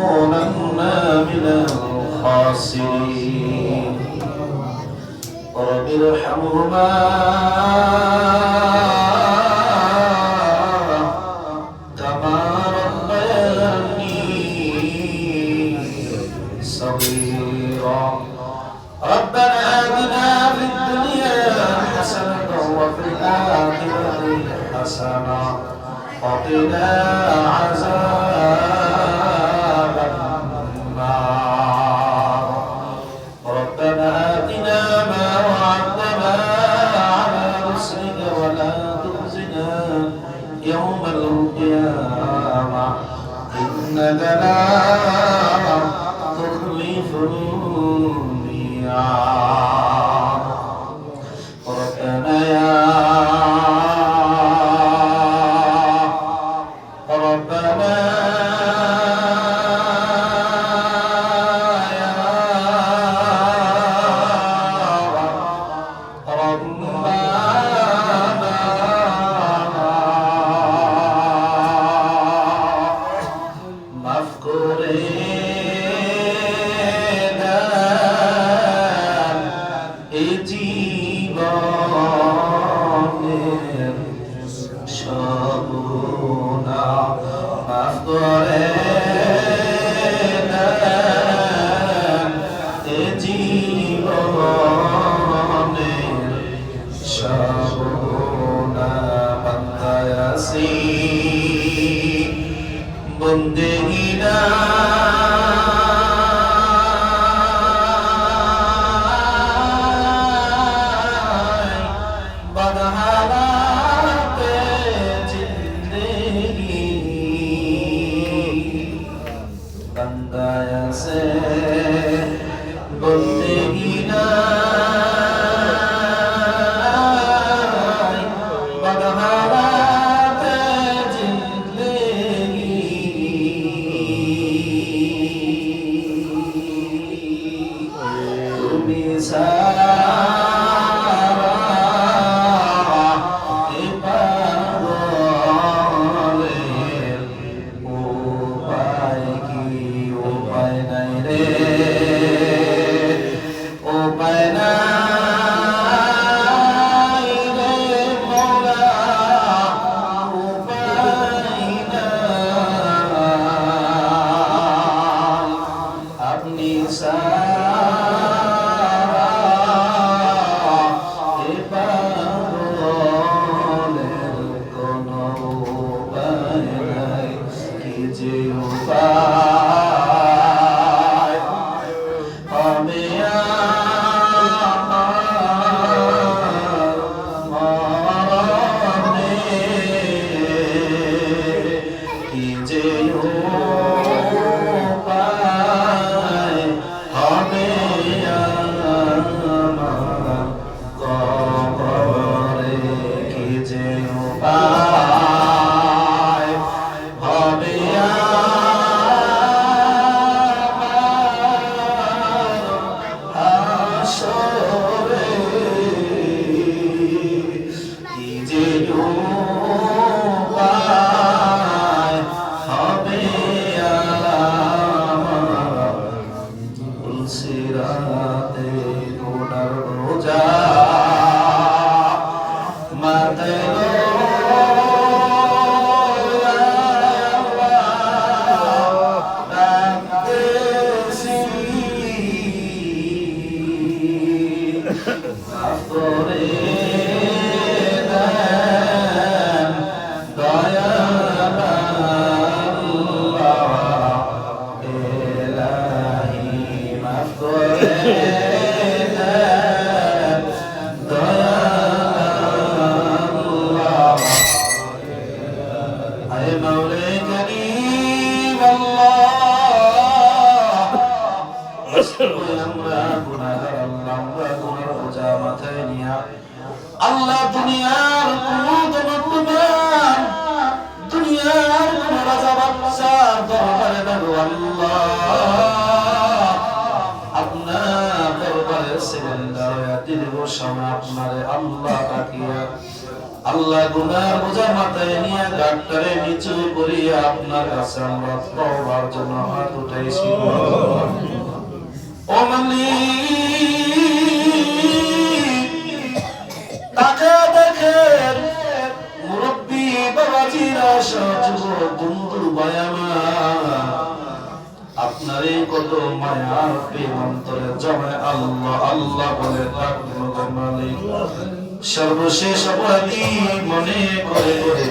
من الخاسرين رب ارحمهما كما ربياني صغيرا ربنا آتنا في الدنيا حسنة وفي الآخرة حسنة وقنا عذاب النار ربنا آتنا ما وعدتنا على رسلك ولا تخزنا يوم القيامة إنك لا تخلف الميعاد ربنا يا बंदगी ना बदहालाते जिंदगी बंदा से बंदगी ना আল্লাহ দুনিয়ার কোন দুনিয়ার কোন রাজা বাদশার দরবারে দেব আল্লাহ আপনার দরবারে সেজদা দিল সামনে আপনারে আল্লাহ তাকিয়া আল্লাহ গুনার বোঝা মাথায় নিয়ে ডাক্তারে নিচু করিয়া আপনার কাছে আমরা তওবার জন্য হাত উঠাইছি। ও মালিক, তাকে দেখেন মুরব্বী বাবাজিরা যুবক বন্ধু ভাইয়ামা, আপনার এই কত মায়া প্রেম অন্তরে জমে আল্লাহ আল্লাহ বলে ডাকবেন মালিক। সর্বশেষ অপরাধী মনে করে করে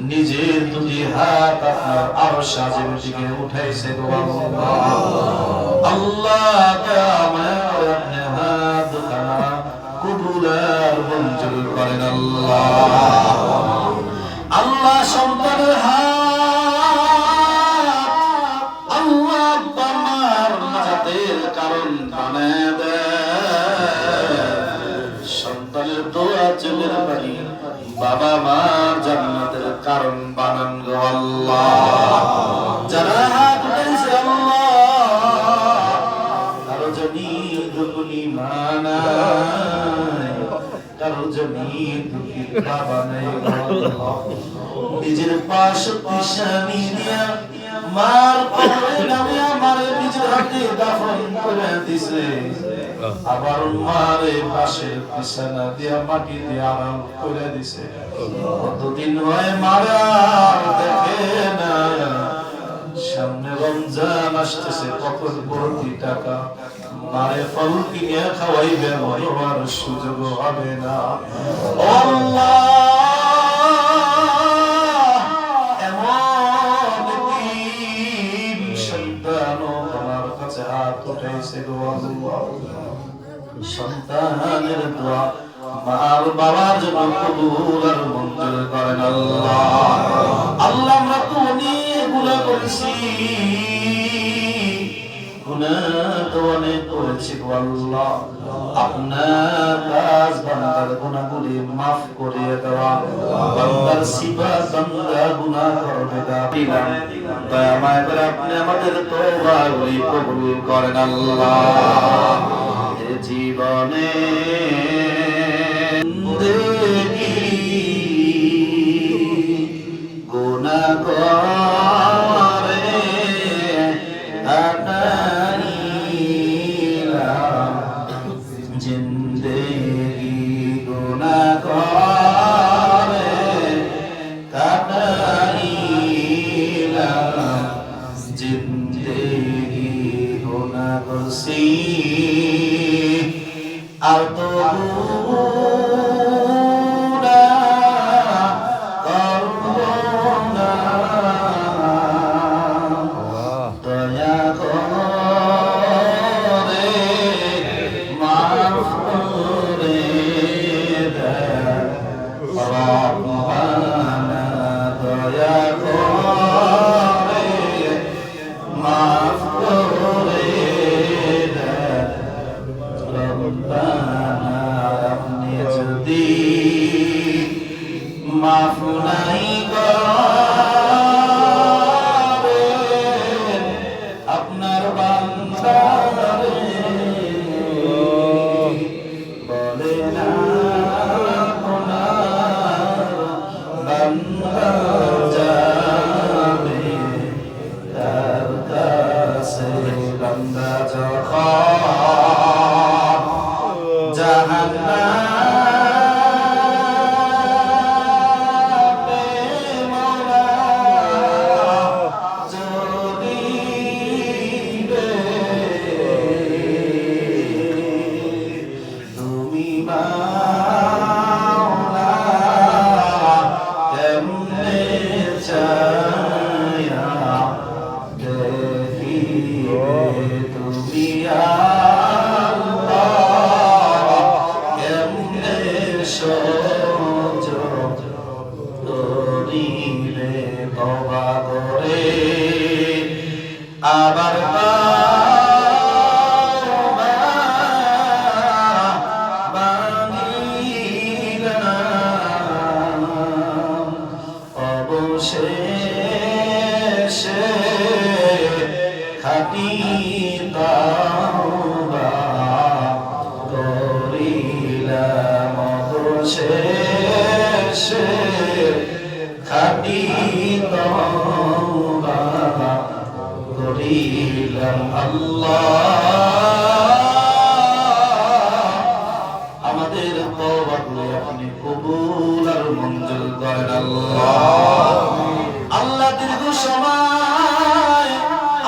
নিজের দুটি হাত আপনার আরশ সাজের দিকে উঠাইছে গো আল্লাহ। আপনি হাত দুখানা কবুল আর মঞ্জুর করেন আল্লাহ। আল্লাহ সন্তানের হাত আল্লাহ আব্বা মার নাজাতের কারণ বানায় দেয়। সন্তানের দোয়া চোখের পানি বাবা মার জান্নাতের কারণ বানান গো আল্লাহ। যারা হাত উঠাইছে আল্লাহ, কারো জমি দুগুনি মানায়, কারো জমি দুঃখী বাবা নাই আল্লাহ। নিজের পাশ পিছানি দিয়া মার কবরে নামিয়া মারে নিজের হাতে দাফন করে দিছে, আবার মারে পাশে বিছানা দিয়া মাটি দিয়ে আরাম করে দিছে। কতদিন হয় মারা দেখে না, সামনে রমজান আসতেছে, কখন কোটি টাকা মারে ফল কিনে খাওয়াইবে মরবার সুযোগ হবে না। আল্লাহ এমন তিন সন্তান তোমার কাছে হাত উঠাইছে গো আল্লাহ। সন্তানের দোয়া মার বাবার জন্য কবুল আর মঞ্জুর করেন আল্লাহ। আল্লাহ আমরা তো অনেক গুনাহ করেছি, গুনাহ তো অনেক করেছি গো আল্লাহ। আপনার কাজ বান্দার গুনাহগুলি মাফ করিয়ে দেওয়া, বান্দার সিফাত বান্দা গুনাহ করবে দিলাম, দয়া মায়া করে আপনি আমাদের তওবাগুলি কবুল করেন আল্লাহ। এ জীবনে গুনাহ করে হারাইলাম, জিন্দেগি গুনাহ করে কাটাইলাম, জিন্দেগি গুনাহ করছি আর তো মাফ নাই করেন আপনার বান্দারে, বলে না আপনার বান্দা যাবে তার কাছে, বান্দা যখন জাহান্নাম আবার অবশেষে খাটি তাওবা করিলাম, অবশেষে চাইলাম আল্লাহ আমাদের তওবাগুলো আপনি কবুল আর মঞ্জুর করেন আল্লাহ। আল্লাহ দীর্ঘ সময়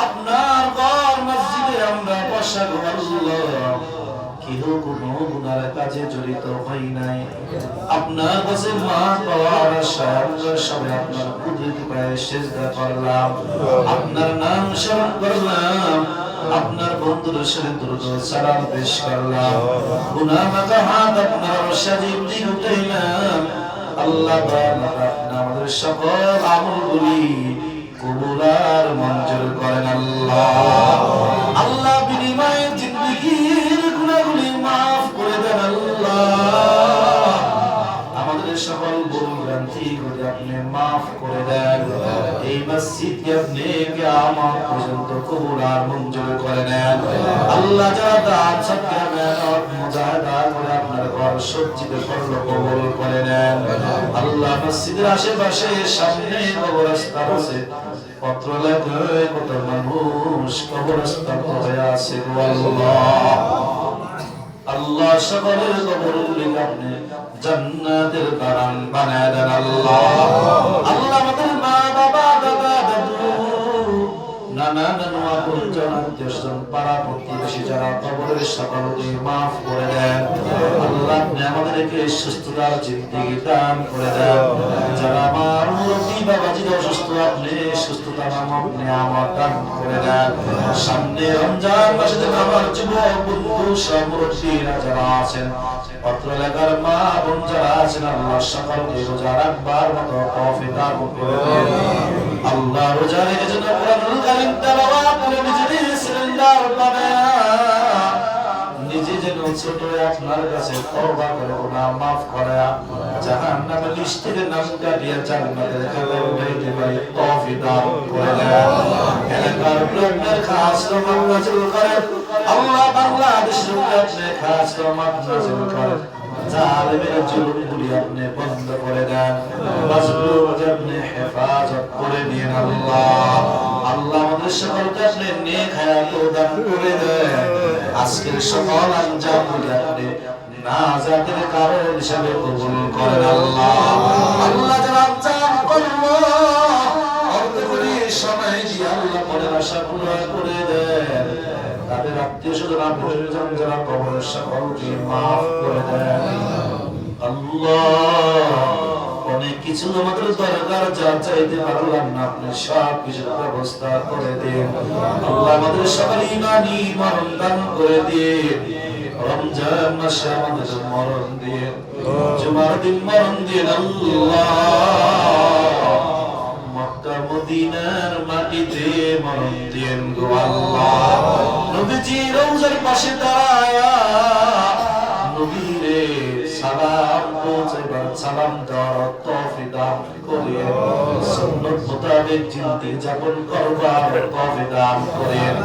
আপনার ঘর মসজিদে আমরা বসা গো আল্লাহ কেউ কোনো গুনার কাজে জড়িত হই নাই। আপনার কাছে মাফ পাওয়ার আশায় আমরা সবাই আপনার কুদরতি পায়ে সিজদা করলাম, আপনার নাম স্মরণ করলাম, আপনার বন্ধুর সাথে দ্রুত সালাম পেশ করলাম, গুনাহ মাখা হাত আপনার সাজিব দিয়ে উঠাইলাম। আল্লাহ আপনি আমাদের সকল আমলগুলি কবুল আর মঞ্জুর করেন আল্লাহ। আল্লাহ বিনিময়ে জিন্দেগীর গুনাহগুলি মাফ করে দেন আল্লাহ। আমাদের সকল ভুল ভ্রান্তিগুলি আপনি মাফ করে দেন। এই মসজিদকে আপনি কিয়ামত পর্যন্ত কবুল আর মঞ্জুর করে নেন আল্লাহ। যারা দান সদকা মেহনত মুজাহাদা করে আপনার ঘর সজ্জিত করলো কবুল করে নেন আল্লাহ। মসজিদের আশেপাশে সামনে কবরস্থান আছে, পত্র লেখে কত মানুষ কবরস্থান হয়ে আছে আল্লাহ। আল্লাহ সকলের কবরগুলিকে আপনি জান্নাতের বাগান বানায় দেন আল্লাহ। আল্লাহ আমাদের মা বাবা দাদা দাদু নানা নানু আপনজন আত্মীয়স্বজন পাড়া প্রতিবেশী যারা কবরের সকলকে মাফ করে দেন আল্লাহ। আপনি আমাদেরকে সুস্থতার জিন্দেগি দান করে দেন। যারা আমার মুরব্বী বাবাজি অসুস্থ আপনি সুস্থতা নামক নিয়ামত দান করে দেন। সামনে রমজান মাসে আমার যুবক বন্ধু সব মুরব্বীরা যারা আছেন, পত্র লেখার মা বোন যারা আছেন আল্লাহ সকলকে রোজা রাখবার মতো তৌফিক দান করে দেন আল্লাহ। রোজা রেখে যেন কোরআনুল কারীম তেলাওয়াত করে নিজেদের সিলিন্ডার বানায়া নিজে যেন ছোট আপনার কাছে তওবা করে গুনাহ মাফ করে জাহান্নামের লিস্ট থেকে নাম কাটিয়ে জান্নাতের খাতায় উঠাইতে পারি তৌফিক দান করে দেন। এলাকার লোকদের খাস রহমত নাযিল করেন আল্লাহ। বাংলাদেশের উপরে আপনি খাস রহমত নাযিল করেন। জালিমের জুলুমগুলি আপনি বন্ধ করে দেন, মাজলুমদের আপনি হেফাজত করে নিন আল্লাহ। আল্লাহ আমাদের সকলকে আপনি নেক হায়াত দান করে দেন। আজকের সকল আঞ্জামগুলি আপনি নাজাতের কারণ হিসেবে কবুল করেন আল্লাহ। আল্লাহ যারা আঞ্জাম করলো অর্থ করে সময় দিয়ে আল্লাহ পরে আশা পূরণ করে দেন। তাদের আত্মীয় স্বজন আপনজন যারা কবরের সকলকে মাফ করে দেন আল্লাহ। অনেক কিছু আমাদের দরকার যা চাইতে পারলাম না, আপনি সব কিছুর ব্যবস্থা করে দিন আল্লাহ। আমাদের সকল ঈমানি মরণ দান করে দিন। রমজান মাসে আমাদের মরণ দিন, জুমার দিন মরণ দিন আল্লাহ। মক্কা মদিনার মাটিতে মরণ দিন গো আল্লাহ। নবীজি রওজার পাশে দাঁড়ায়া নবীরে সালাম পৌঁছাইবার সালাম দেওয়ার তৌফিক দান করিয়ে সুন্নাত মোতাবেক জিন্দেগি যাপন করবার তৌফিক দান করেন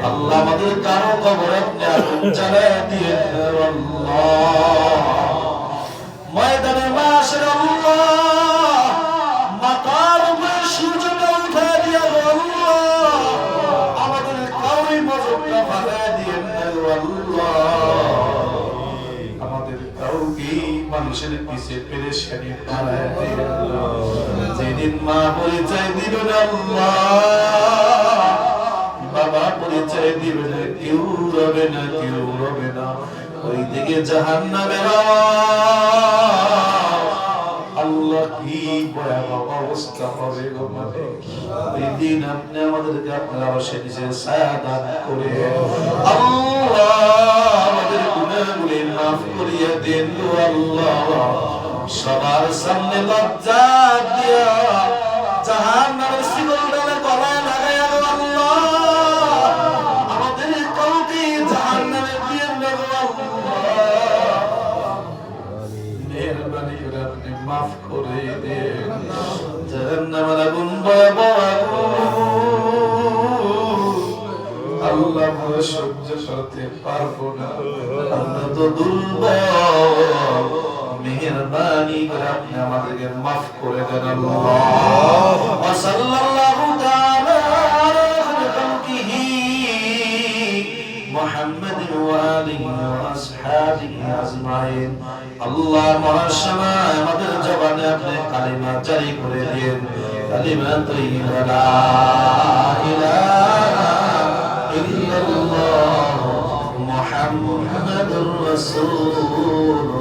আল্লাহ। আমাদের কারো কবর আপনি আগুন জ্বালায় দিয়েন আল্লাহ। ময়দানে মাশার আল্লাহ মাকার উপরে সূর্যটা উঠে দিয়ে আল্লাহ। আমাদের কাউরি মজবটা ভাগায় দিয়েন আল্লাহ। আমাদের কাউকে মানুষের পিছে পেরেশানি বানায় দিয়েন যেদিন মা পরিচয় দিবেন আল্লাহ, বাবা পরিচয় দিবে না, কেউ রবে না, কেউ রবে না। ওই দিকে জাহান্নামের আল্লাহ কি ভয়াবহ অবস্থা হবে গো মালিক। ওই দিন আপনি আমাদেরকে আপনার আরশের নিচে ছায়া দান করে আল্লাহ আমাদের গুনাহগুলি মাফ করিয়ে দেন গো আল্লাহ। সবার সামনে লজ্জা দিয়া জাহান্নামের শিকলটারে গলায় লাগাইয়া গো আল্লাহ। আমাদের কাউকে জাহান্নামে দিয়েন না গো আল্লাহ। মেহেরবানি করে আপনি মাফ করে দেন। জাহান্নামের আগুন ভয়াবহ আল্লাহ আমরা সহ্য করতে পারবো না, আমরা তো দুর্বল। মেহেরবানি করে আপনি আমাদেরকে মাফ করে দেন আল্লাহ। ওয়া সাল্লাল্লাহু তাআলা আলা খালকিহি محمد وآله وأصحابه أجمعين আল্লাহ মরার সময় আমাদের জবানে আপনি কালিমা জারি করে দিন কালিমা তৈয়বা লা ইলাহা ইল্লাল্লাহ মুহাম্মাদুর রাসূলুল্লাহ